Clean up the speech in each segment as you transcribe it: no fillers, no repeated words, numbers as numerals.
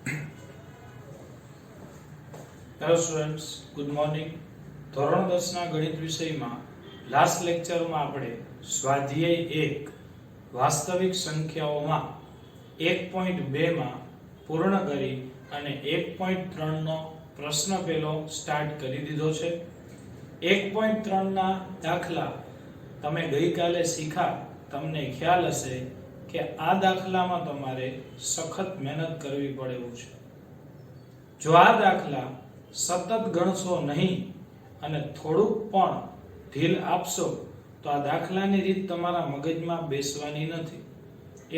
Hello students, good morning. ધોરણ 10 ના ગણિત વિષયમાં લાસ્ટ લેક્ચરમાં આપણે સ્વાધ્યાય 1 વાસ્તવિક સંખ્યાઓમાં 1.2 માં પૂર્ણ કરી અને 1.3 નો પ્રશ્ન પહેલો સ્ટાર્ટ કરી દીધો છે. 1.3 ના દાખલા તમે ગઈકાલે શીખ્યા. તમને ખ્યાલ હશે કે આ દાખલામાં તમારે સખત મહેનત કરવી પડે એવું છે. જો આ દાખલા સતત ગણશો નહીં અને થોડુંક પણ ઢીલ આપશો તો આ દાખલાની રીત તમારા મગજમાં બેસવાની નથી.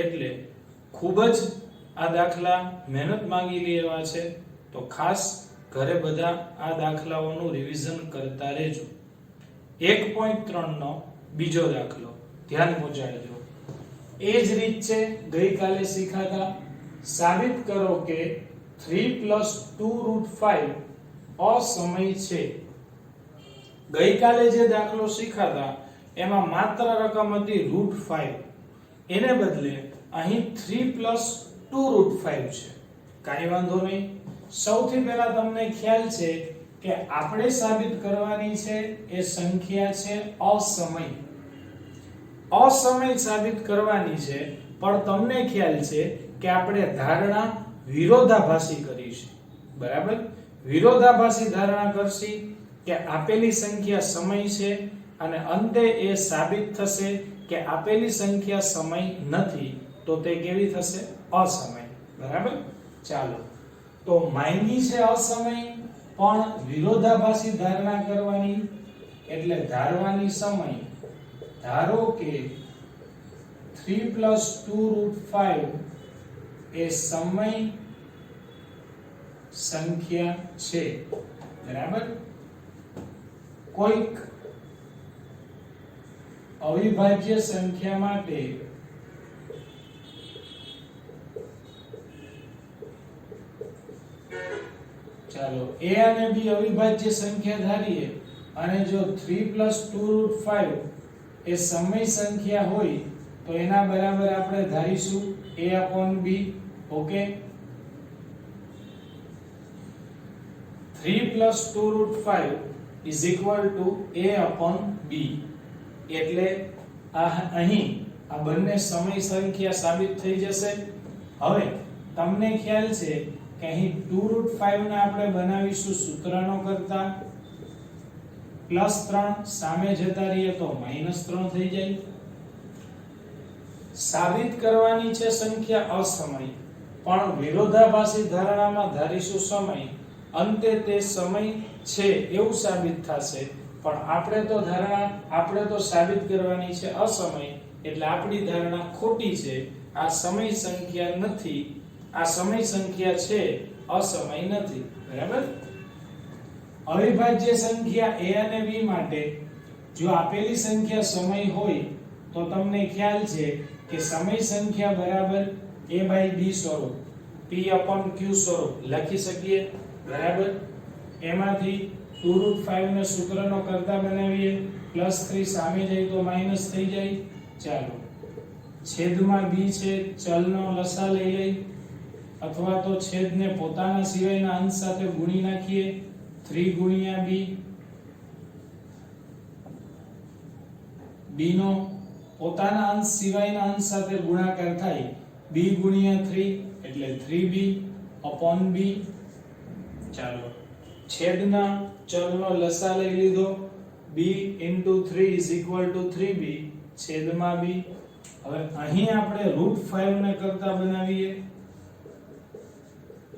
એટલે ખૂબ જ આ દાખલા મહેનત માંગી લેવા છે. તો ખાસ ઘરે બધા આ દાખલાઓનું રિવિઝન કરતા રહેજો. 1.3 નો બીજો દાખલો ધ્યાન પહોંચાડજો. એ જ રીત છે ગઈકાલે શીખાતા. સાબિત કરો કે 3 + 2√5 અસમય છે. ગઈકાલે જે દાખલો શીખાતા એમાં માત્ર રકમ હતી √5. એને બદલે અહીં 3 + 2√5 છે. કાંઈ વાંધો નહીં. સૌથી પહેલા તમને ખ્યાલ છે કે આપણે સાબિત કરવાની છે એ સંખ્યા છે અસમય. અસમય સાબિત કરવાની છે, પણ તમને ખ્યાલ છે કે આપણે ધારણા વિરોધાભાસી કરીશું. બરાબર? વિરોધાભાસી ધારણા કરશી કે આપેલી સંખ્યા સમય છે અને અંતે એ સાબિત થશે કે આપેલી સંખ્યા સમય નથી. તો તે કેવી થશે? અસમય. બરાબર? ચાલો, તો માંગી છે અસમય પણ વિરોધાભાસી ધારણા કરવાની, એટલે ધારવાની સમય. ધારો કે 3 + 2√5 એ સમય સંખ્યા છે. બરાબર? કોઈક અવિભાજ્ય સંખ્યા માટે ચાલો a અને b અવિભાજ્ય સંખ્યા ધારીએ અને જો 3 + 2√5 એ સમય સંખ્યા હોય તો એના બરાબર આપણે ધારીશું a/b. Okay, 3 + 2√5 = a/b. એટલે અહીં આ બંને સમય સંખ્યા સાબિત થઈ જશે. હવે તમને ખ્યાલ છે કે અહીં 2√5 ને આપણે બનાવીશું સૂત્રનો કરતા +3 સામે જતા રહીએ તો -3 થઈ જાય. સાબિત કરવાની છે સંખ્યા અસમય, પણ વિરોધાભાસી ધારણામાં ધારીશું સમય. અંતે તે સમય છે એવું સાબિત થશે, પણ આપણે તો સાબિત કરવાની છે અસમય. એટલે આપણી ધારણા ખોટી છે. આ સમય સંખ્યા નથી, આ સમય સંખ્યા છે, અસમય નથી. બરાબર? અવિભાજ્ય સંખ્યા a અને b માટે જો આપેલી સંખ્યા સમય હોય તો તમને ખ્યાલ છે કે સમય સંખ્યા બરાબર a/b સ્વરૂપ, p/q સ્વરૂપ લખી શકીએ. બરાબર? એમાંથી 2√5 ને સૂત્રનો કરતા બનાવીએ, +3 સામે જાય તો માઈનસ થઈ જાય. ચાલો, છેદમાં b છે, ચલનો લસા લઈ લઈ, અથવા તો છેદને પોતાના સિવાયના અંશ સાથે ગુણી નાખીએ. 3 × b, b નો પોતાના અંશ સિવાયના અંશ સાથે ગુણાકાર થાય, b × 3 એટલે 3b/b. ચાલો, છેદના ચલનો લસા લઈ લીધો, b × 3 = 3b છેદમાં b. હવે અહીં આપણે √5 ને કરતા બનાવીએ,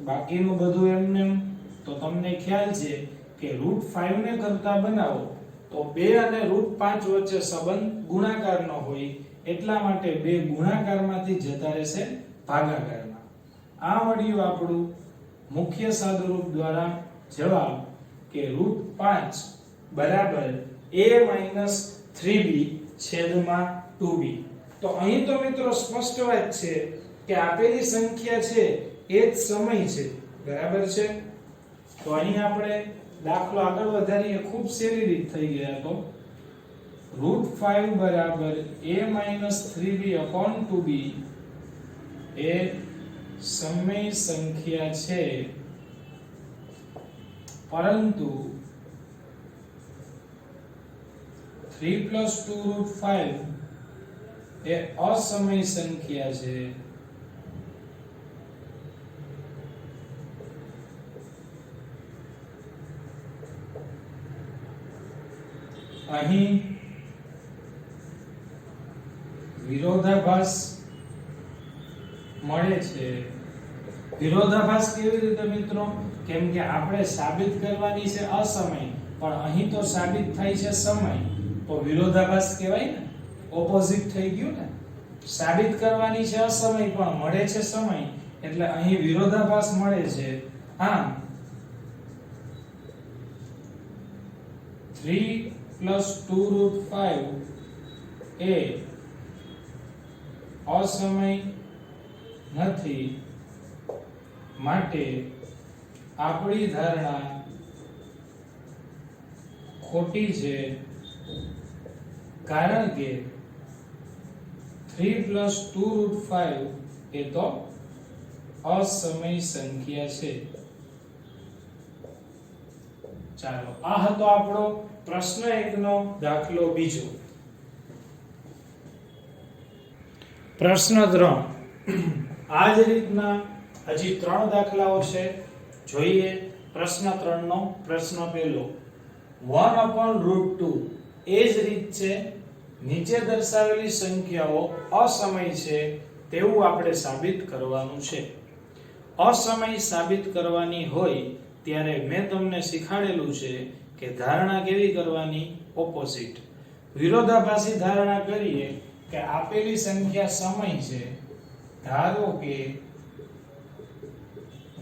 બાકીનું બધું એમને. તો તમને ખ્યાલ છે કે √5 ને કરતા બનાવો તો 2 અને √5 વચ્ચે સંબંધ ગુણાકારનો હોય, એટલા માટે 2 ગુણાકારમાંથી જતા રહેશે ભાગાકારમાં. આ મળ્યું આપણું મુખ્ય સાદુરૂપ દ્વારા જવાબ કે √5 બરાબર a - 3b છેદમાં 2b. તો અહીં તો મિત્રો સ્પષ્ટ વાત છે કે આપેલી સંખ્યા છે એ જ સમય છે. બરાબર છે? તો અહીં આપણે દાખલો આગળ વધારીએ. ખૂબ સહેલી રીત થઈ ગયા. તો √5 બરાબર a - 3b/2b એ સમય સંખ્યા છે, પરંતુ 3 + 2√5 એ અસમય સંખ્યા છે. અહીં વિરોધાભાસ મળે છે. વિરોધાભાસ કેવી રીતે મિત્રો? કેમ કે આપણે સાબિત કરવાની છે અસમય, પણ અહીં તો સાબિત થાય છે સમય, તો વિરોધાભાસ કહેવાય ને, ઓપોઝિટ થઈ ગયું ને. સાબિત કરવાની છે અસમય પણ મળે છે સમય, એટલે અહીં વિરોધાભાસ મળે છે. હા, 3 + 2√5 એ અસમય નથી, માટે આપણી ધારણા ખોટી છે. કારણ કે 3 + 2√5 એ તો અસમય સંખ્યા છે. ચાલો, આ હતો આપણો પ્રશ્ન 1 નો દાખલો બીજો. પ્રશ્ન 3. આ જ રીતના હજી 3 દાખલાઓ છે. જોઈએ પ્રશ્ન 3 નો પ્રશ્ન પહેલો. 1/√2 એ જ રીત છે. નીચે દર્શાવેલી સંખ્યાઓ અસમય છે તેવું આપણે સાબિત કરવાનું છે. અસમય સાબિત કરવાની હોય ત્યારે મેં તમને શીખવાડેલું છે કે ધારણા કેવી કરવાની? ઓપોઝિટ. વિરોધાભાસી ધારણા કરીએ કે આપેલી સંખ્યા સમય છે. ધારો કે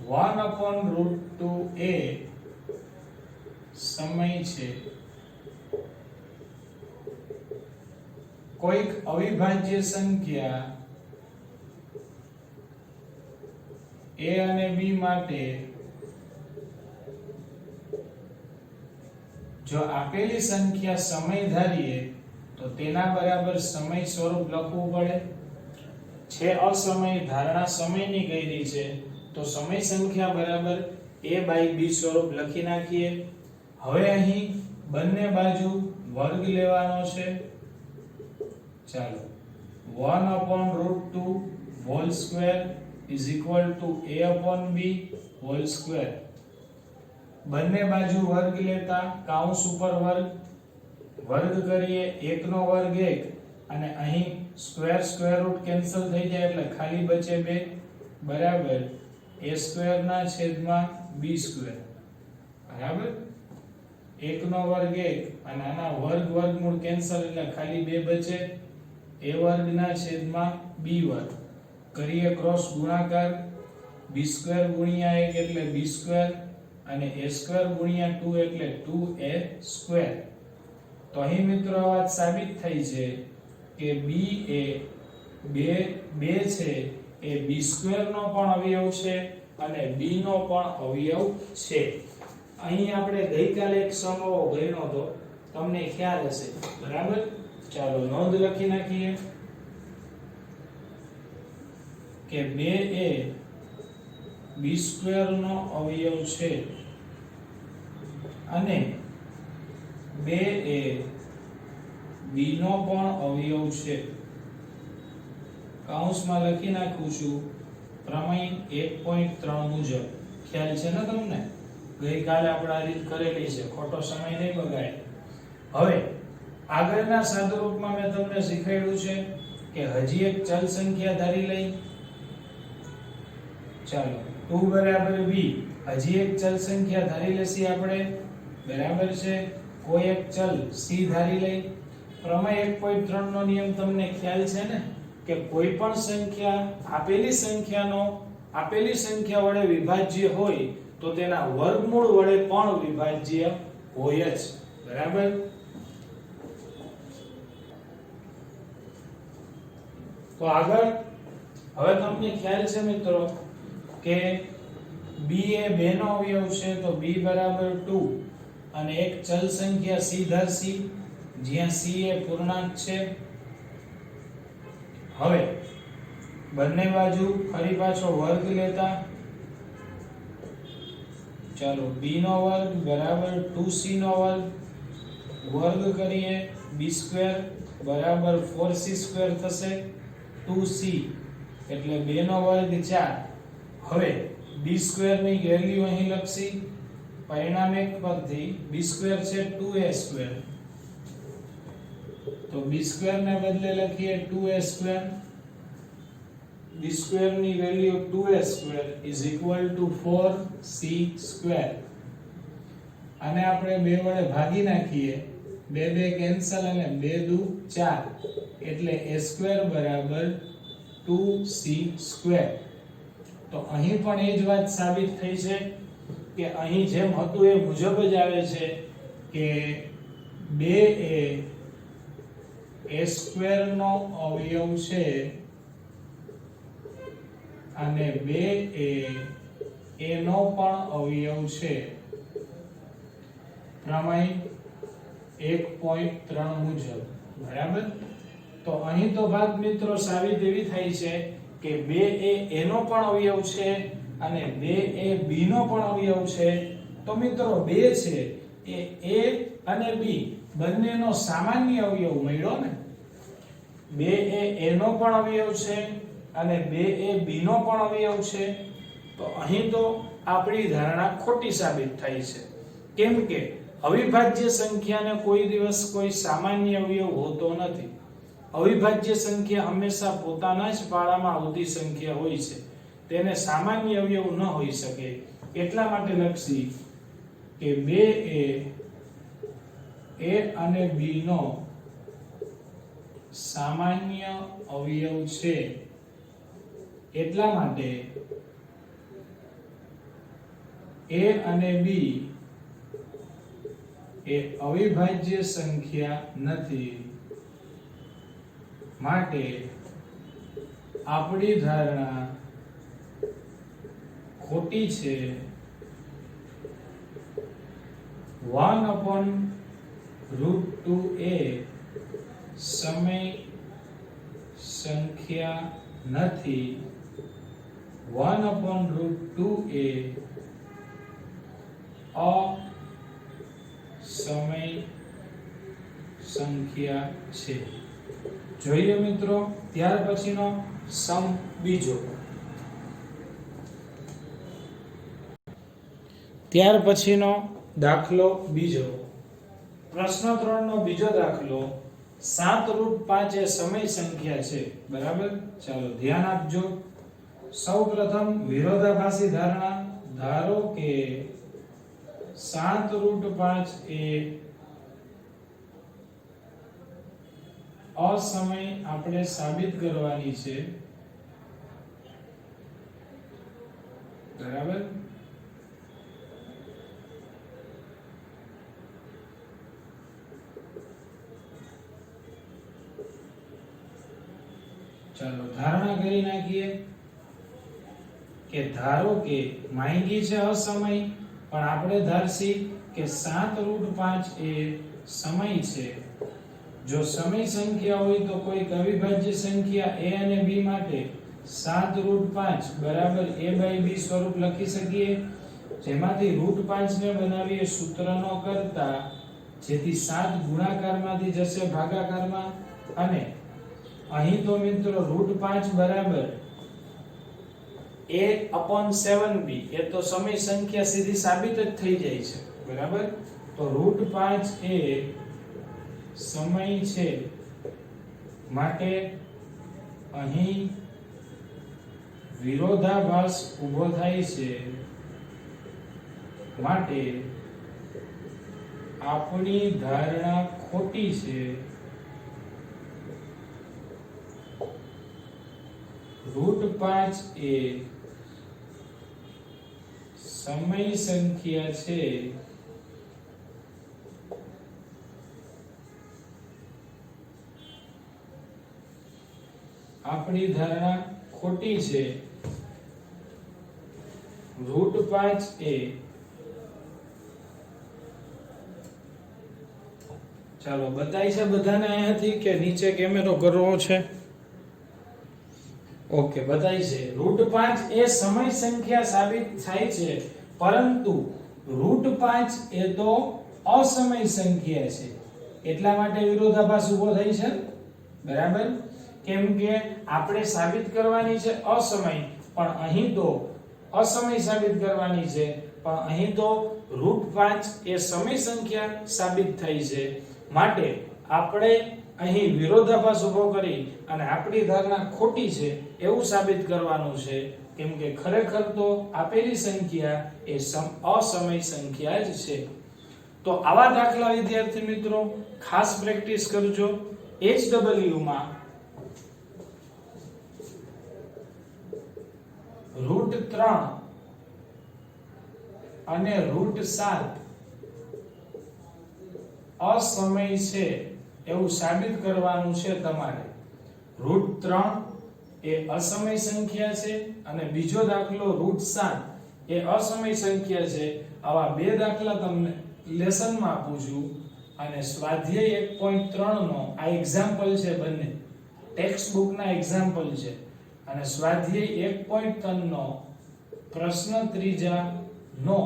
1/√2 એ સમય છે. કોઈક અવિભાજ્ય સંખ્યા a અને b માટે જો આપેલી સંખ્યા સમય ધારીએ તો તેના બરાબર સમય સ્વરૂપ લખવું પડે છે. અસમય ધારણા સમયની કરી છે, તો સમય સંખ્યા બરાબર a/b સ્વરૂપ લખી નાખીએ. હવે અહીં બંને બાજુ વર્ગ લેવાનો છે. ચાલો, 1/√2 whole square is equal to a/b whole square. બંને બાજુ વર્ગ લેતા કૌંસ ઉપર વર્ગ કરીએ. 1 નો વર્ગ 1 અને અહીં સ્ક્વેર રૂટ કેન્સલ થઈ જાય એટલે ખાલી બચે 2 બરાબર a²/b². બરાબર, 1 નો વર્ગ 1 અને આના વર્ગમૂળ કેન્સલ એટલે ખાલી 2 બચે a²/b². કરીએ ક્રોસ ગુણાકાર. b² * 1 એટલે b² અને a² * 2 એટલે 2a². તો અહીં મિત્રો આ વાત સાબિત થઈ છે કે b એ 2 છે એ b² નો પણ અવયવ છે અને b નો પણ અવયવ છે. અહીં આપણે ગઈકાલે એક સમૂહ ગણ્યો હતો, તમને ખ્યાલ હશે. બરાબર, ચાલો નોંધ લખી નાખીએ કે 2 એ b² નો અવયવ છે અને 2 એ b નો પણ અવયવ છે. કૌંસમાં લખી નાખું છું પ્રમેય 1.3 મુજબ. ખ્યાલ છે ને તમને? ગઈકાલે આપણે આ રીત કરેલી છે, ખોટો સમય નહીં બગાડે. હવે આગળના સાદુરૂપમાં મેં તમને શીખવાડ્યું છે કે હજી એક ચલ સંખ્યા ધારી લઈ. ચાલો, 2 = b. હજી એક ચલ સંખ્યા ધારી લેશી આપણે. બરાબર છે, કોઈ એક ચલ c ધારી લઈ. પ્રમેય 1.3 નો નિયમ તમને ખ્યાલ છે ને કે કોઈ પણ સંખ્યા આપેલી સંખ્યા વડે વિભાજ્ય હોય તો તેના વર્ગમૂળ વડે પણ વિભાજ્ય હોય જ. બરાબર, તો આગળ હવે તમને ખ્યાલ છે મિત્રો કે b એ 2 નો અવયવ છે, તો b = 2 અને એક ચલ સંખ્યા c ધારશી જ્યાં c એ પૂર્ણાંક છે. હવે બંને બાજુ ફરી પાછો વર્ગ લેતા, ચાલો b નો વર્ગ બરાબર 2c નો વર્ગ, વર્ગ કરીએ b સ્ક્વેર બરાબર 4c² થશે, 2c એટલે 2 નો વર્ગ 4. હવે b² ની વેલ્યુ અહીં લખશી, પરિણામિક પરથી b² છે 2a², તો b² ને બદલે લખીએ 2a², b² ની વેલ્યુ 2a² = 4c². આને આપણે 2 વડે ભાગી નાખીએ, 2 2 કેન્સલ અને 2 દુ 4 એટલે a² બરાબર 2c². તો અહીં પણ એ જ વાત સાબિત થઈ છે કે અહીં જેમ હતું એ મુજબ જ આવે છે કે 2 એ a² નો અવયવ છે અને 2 એ a નો પણ અવયવ છે, પ્રમેય 1.3 મુજબ. બરાબર. તો અહીં તો વાત મિત્રો સાબિત એવી થઈ છે કે 2 એ a નો પણ અવયવ છે અને 2 એ b નો પણ અવયવ છે. તો મિત્રો 2 છે એ a અને b બંનેનો સામાન્ય અવયવ મળ્યો ને. 2 એ a નો પણ અવયવ છે અને 2 એ b નો પણ અવયવ છે. તો અહીં તો આપણી ધારણા ખોટી સાબિત થઈ છે, કેમ કે અવિભાજ્ય સંખ્યાને કોઈ દિવસ કોઈ સામાન્ય અવયવ હોતો નથી. અવિભાજ્ય સંખ્યા હંમેશા પોતાના જ પાળામાં આવતી સંખ્યા હોય છે, તેને સામાન્ય અવયવ ન હોઈ શકે. એટલા માટે લખશી કે 2 એ a અને b નો સામાન્ય અવયવ છે. એટલા માટે a અને b એ અવિભાજ્ય સંખ્યા નથી. માટે આપણી ધારણા ખોટી છે. 1/√2a સમય સંખ્યા નથી. 1/√2a અસમય સંખ્યા છે. જોઈએ મિત્રો ત્યાર પછીનો સમ બીજો. ત્યાર પછીનો દાખલો બીજો. પ્રશ્ન 3 નો બીજો દાખલો 7√5 એ સમય સંખ્યા છે. બરાબર. ચાલો ધ્યાન આપજો. સૌપ્રથમ વિરોધાભાસી ધારણા. ધારો કે 7√5 એ અસમય આપણે સાબિત કરવાની છે. બરાબર. ચાલો ધારણા કરી નાખીએ કે ધારો કે માંગી છે અસમય, પણ આપણે ધારસી કે 7√5 એ સમય છે. જો સમય સંખ્યા હોય તો કોઈ અવિભાજ્ય સંખ્યા a અને b માટે 7√5 બરાબર a/b સ્વરૂપ લખી શકીએ, જેમાંથી √5 ને બનાવીએ સૂત્રનો કરતા, જેથી 7 ગુણાકારમાંથી જશે ભાગાકારમાં. અને અહીં તો મિત્રો √5 બરાબર a/7b એ તો સમય સંખ્યા સીધી સાબિત જ થઈ જાય છે. બરાબર. તો √5 એ સમય છે, માટે અહીં વિરોધાભાસ ઊભો થાય છે. માટે આપણી ધારણા ખોટી છે. √5 એ સમય સંખ્યા છે, આપણી ધારણા ખોટી છે. √5 એ ચાલો બતાય છે બધાને અહીંયાથી કે નીચે કેમેરો કરવો છે? ઓકે બતાય છે √5 એ સમય સંખ્યા સાબિત થાય છે, પરંતુ √5 એ તો અસમય સંખ્યા છે, એટલા માટે વિરોધાભાસ ઊભો થઈ છે, બરાબર? કેમ કે આપણે સાબિત કરવાની છે અસમય, પણ અહીં તો અસમય સાબિત કરવાની છે, પણ અહીં તો √5 એ સમય સંખ્યા સાબિત થઈ છે, માટે આપણે અહીં વિરોધાભાસ ઊભો કરી અને આપણી ધારણા ખોટી છે એવું સાબિત કરવાનું છે, કેમ કે ખરેખર તો આપેલી સંખ્યા એ અસમય સંખ્યા જ છે. તો આવા દાખલા વિદ્યાર્થી મિત્રો ખાસ પ્રેક્ટિસ કરજો. HW માં √3 અને √7 અસમય છે એવું સાબિત કરવાનું છે તમારે. √3 એ અસમય સંખ્યા છે અને બીજો દાખલો √7 એ અસમય સંખ્યા છે. આવા બે દાખલા તમને લેસનમાં આપું છું, અને સ્વાધ્યાય 1.3 નો આ એક્ઝામ્પલ છે, બંને ટેક્સ્ટ બુક ના એક્ઝામ્પલ છે, અને સ્વાધ્યાય 1.3 નો પ્રશ્ન ત્રીજા નો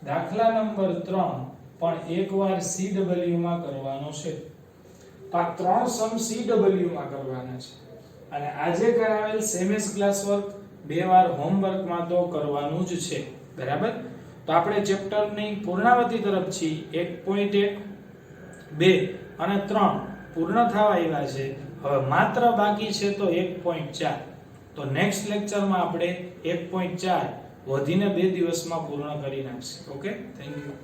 દાખલા નંબર 3 પણ એકવાર CW માં કરવાનો છે. તો આ ત્રણ સમ CW માં કરવાના છે, અને આજે કરાવેલ સેમેસ ક્લાસ વર્ક બે વાર હોમવર્ક માં તો કરવાનું જ છે, બરાબર? તો આપણે ચેપ્ટર ની પૂર્ણાવતી તરફ છીએ. 1.1 2 અને 3 પૂર્ણ થવા આવ્યા છે. હવે માત્ર બાકી છે તો 1.4. તો નેક્સ્ટ લેક્ચરમાં આપણે 1.4 વધીને 2 દિવસમાં પૂર્ણ કરી નાખશું. Okay, thank you.